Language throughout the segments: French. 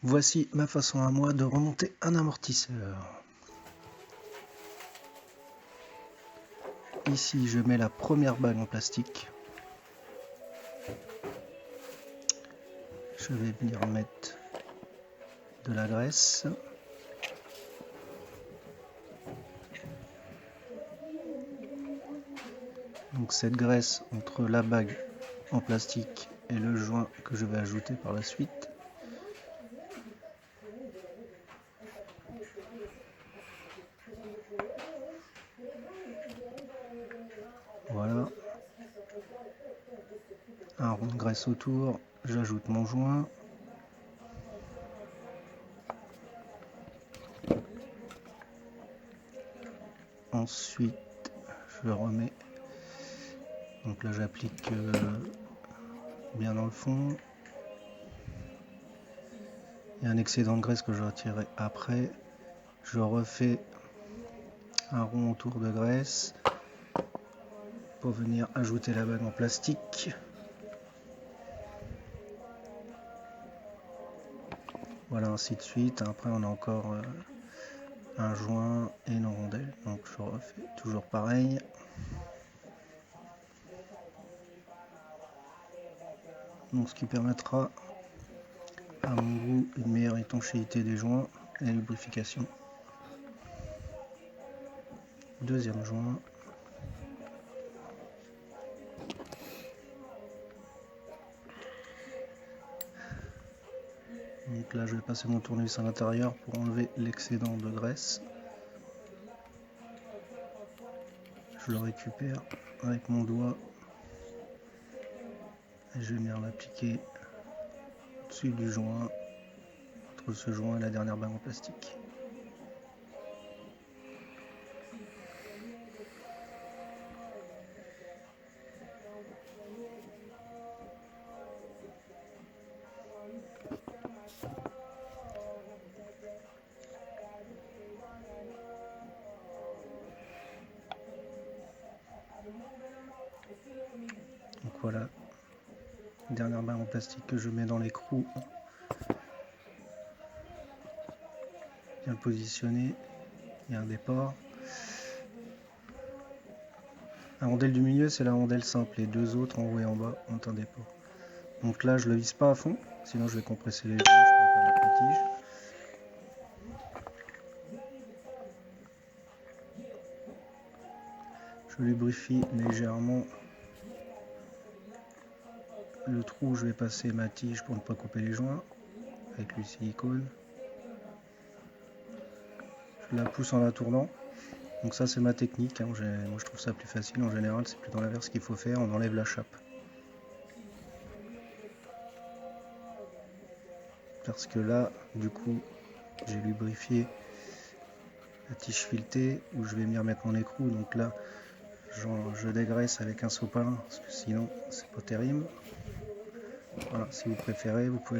Voici ma façon à moi de remonter un amortisseur. Ici, je mets la première bague en plastique. Je vais venir mettre de la graisse. Donc cette graisse entre la bague en plastique et le joint que je vais ajouter par la suite. Voilà. Un rond de graisse autour, j'ajoute mon joint. Ensuite, je le remets. Donc là, j'applique bien dans le fond. Il y a un excédent de graisse que je retirerai après. Je refais un rond autour de graisse pour venir ajouter la bague en plastique. Voilà, ainsi de suite. Après, on a encore un joint et une rondelle. Donc, je refais toujours pareil. Donc, ce qui permettra, à mon goût, une meilleure étanchéité des joints et la lubrification. Deuxième joint. Donc là, je vais passer mon tournevis à l'intérieur pour enlever l'excédent de graisse. Je le récupère avec mon doigt et je vais venir l'appliquer au-dessus du joint, entre ce joint et la dernière bague en plastique. Donc voilà, dernière bague en plastique que je mets dans l'écrou. Bien positionné, il y a un départ. La rondelle du milieu, c'est la rondelle simple, les deux autres en haut et en bas ont un départ. Donc là, je le visse pas à fond, sinon je vais compresser les joints, je ne pourrai pas mettre la tige. Je lubrifie légèrement le trou où je vais passer ma tige pour ne pas couper les joints avec le silicone. Je la pousse en la tournant. Donc ça, c'est ma technique, hein. Moi je trouve ça plus facile. En général, c'est plutôt l'inverse qu'il faut faire, on enlève la chape. Parce que là, du coup, j'ai lubrifié la tige filetée où je vais venir mettre mon écrou. Donc là, je dégraisse avec un sopalin parce que sinon, c'est pas terrible. Voilà, si vous préférez, vous pouvez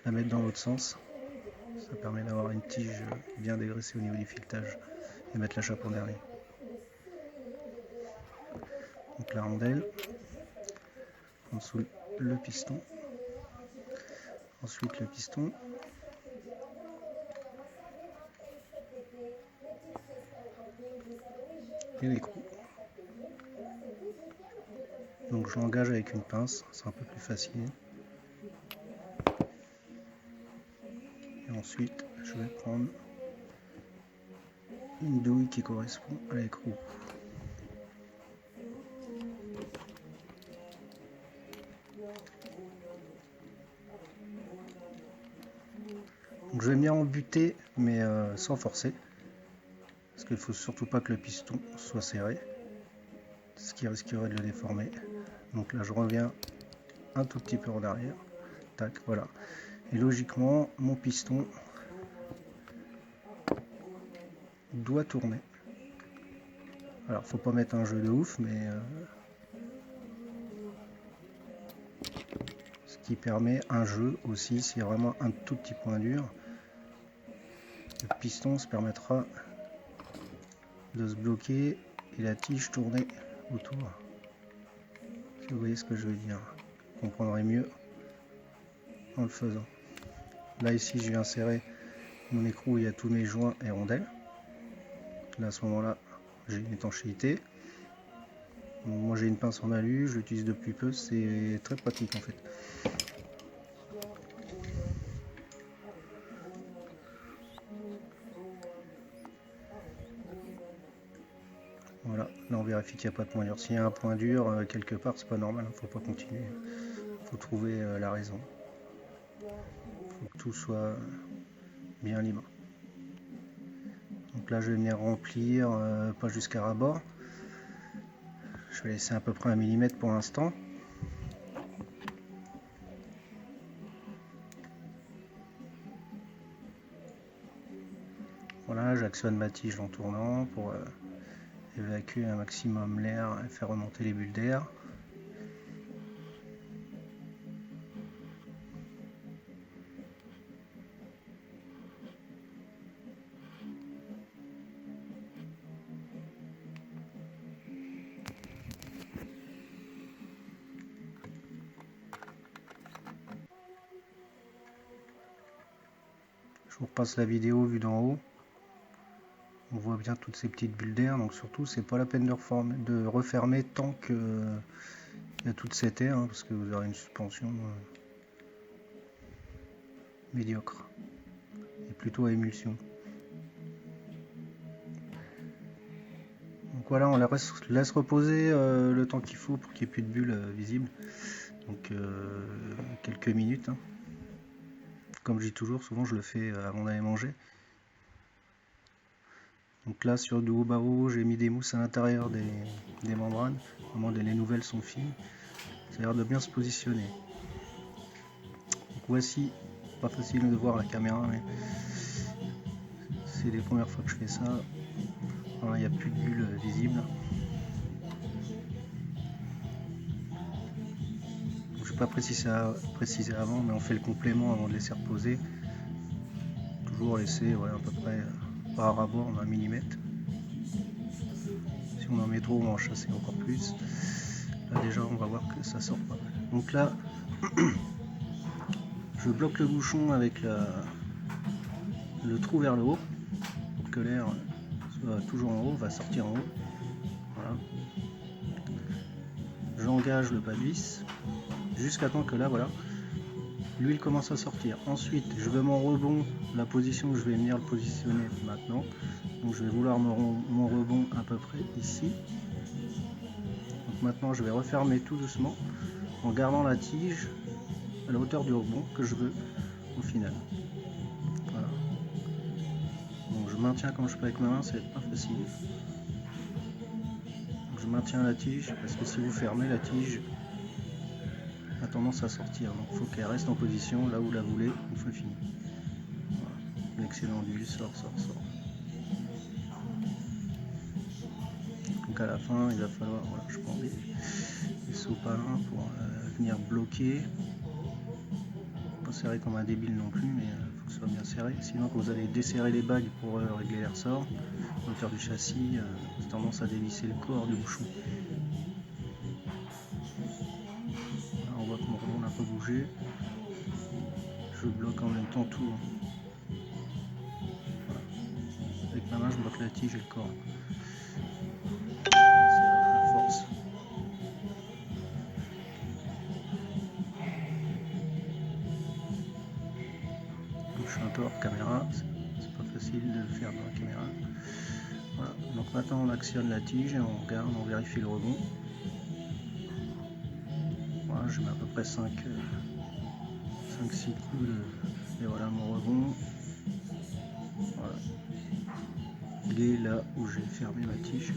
la mettre dans l'autre sens. Ça permet d'avoir une tige bien dégraissée au niveau du filetage et mettre la chape en dernier. Donc la rondelle, en dessous le piston, ensuite le piston, et l'écrou. Donc je l'engage avec une pince, c'est un peu plus facile. Et ensuite, je vais prendre une douille qui correspond à l'écrou. Donc je vais venir en buter, mais sans forcer. Parce qu'il ne faut surtout pas que le piston soit serré, ce qui risquerait de le déformer. Donc là, je reviens un tout petit peu en arrière. Tac, voilà. Et logiquement, mon piston doit tourner. Alors, faut pas mettre un jeu de ouf, mais ce qui permet un jeu aussi, s'il y a vraiment un tout petit point dur, le piston se permettra de se bloquer et la tige tourner autour. Si vous voyez ce que je veux dire, vous comprendrez mieux en le faisant. Là ici je vais insérer mon écrou où il y a tous mes joints et rondelles. Là à ce moment-là j'ai une étanchéité. Donc, moi j'ai une pince en alu, je l'utilise depuis peu, c'est très pratique en fait. Voilà, là on vérifie qu'il n'y a pas de point dur. S'il y a un point dur quelque part, c'est pas normal, faut pas continuer. Faut trouver la raison. Faut que tout soit bien libre. Donc là je vais venir remplir, pas jusqu'à ras-bord. Je vais laisser à peu près 1 mm pour l'instant. Voilà, j'actionne ma tige en tournant pour évacuer un maximum l'air et faire remonter les bulles d'air. Je vous repasse la vidéo vue d'en haut. On voit bien toutes ces petites bulles d'air, donc surtout c'est pas la peine de refermer tant que il y a toute cette air, hein, parce que vous aurez une suspension médiocre et plutôt à émulsion. Donc voilà, on la laisse reposer le temps qu'il faut pour qu'il n'y ait plus de bulles visibles. Donc quelques minutes. Hein. Comme je dis toujours, souvent je le fais avant d'aller manger. Donc là sur du haut barreau, j'ai mis des mousses à l'intérieur des membranes. Vraiment les nouvelles sont fines. Ça a l'air de bien se positionner. Donc voici, pas facile de voir la caméra, mais c'est les premières fois que je fais ça. Voilà, il n'y a plus de bulles visibles. Je n'ai pas précisé avant, mais on fait le complément avant de laisser reposer. Toujours laisser à peu près par ras-bord 1 mm. Si on en met trop, on va en chasser encore plus. Là déjà, on va voir que ça sort pas mal. Donc là, je bloque le bouchon avec le trou vers le haut pour que l'air soit toujours en haut, va sortir en haut. Voilà. J'engage le pas de vis jusqu'à temps que là, voilà, l'huile commence à sortir. Ensuite, je veux mon rebond, la position que je vais venir le positionner maintenant. Donc je vais vouloir mon rebond à peu près ici. Donc maintenant, je vais refermer tout doucement en gardant la tige à la hauteur du rebond que je veux au final. Voilà. Donc je maintiens comme je peux avec ma main, c'est pas facile. Donc je maintiens la tige parce que si vous fermez la tige, a tendance à sortir. Donc il faut qu'elle reste en position là où vous la voulez une fois fini. Voilà. L'excellent d'huile sort. Donc à la fin, il va falloir, voilà, je prends des sopalins pour venir bloquer. Pas serré comme un débile non plus, mais il faut que ce soit bien serré. Sinon, quand vous allez desserrer les bagues pour régler les ressorts, à hauteur du châssis, c'est tendance à dévisser le corps du bouchon. Là, on voit que mon rebond n'a pas bougé. Je bloque en même temps tout. Voilà. Avec ma main, je bloque la tige et le corps. Je suis un peu hors caméra, c'est pas facile de le faire dans la caméra. Voilà, donc maintenant on actionne la tige et on regarde, on vérifie le rebond. Voilà, je mets à peu près 5-6 coups et voilà mon rebond. Voilà. Il est là où j'ai fermé ma tige.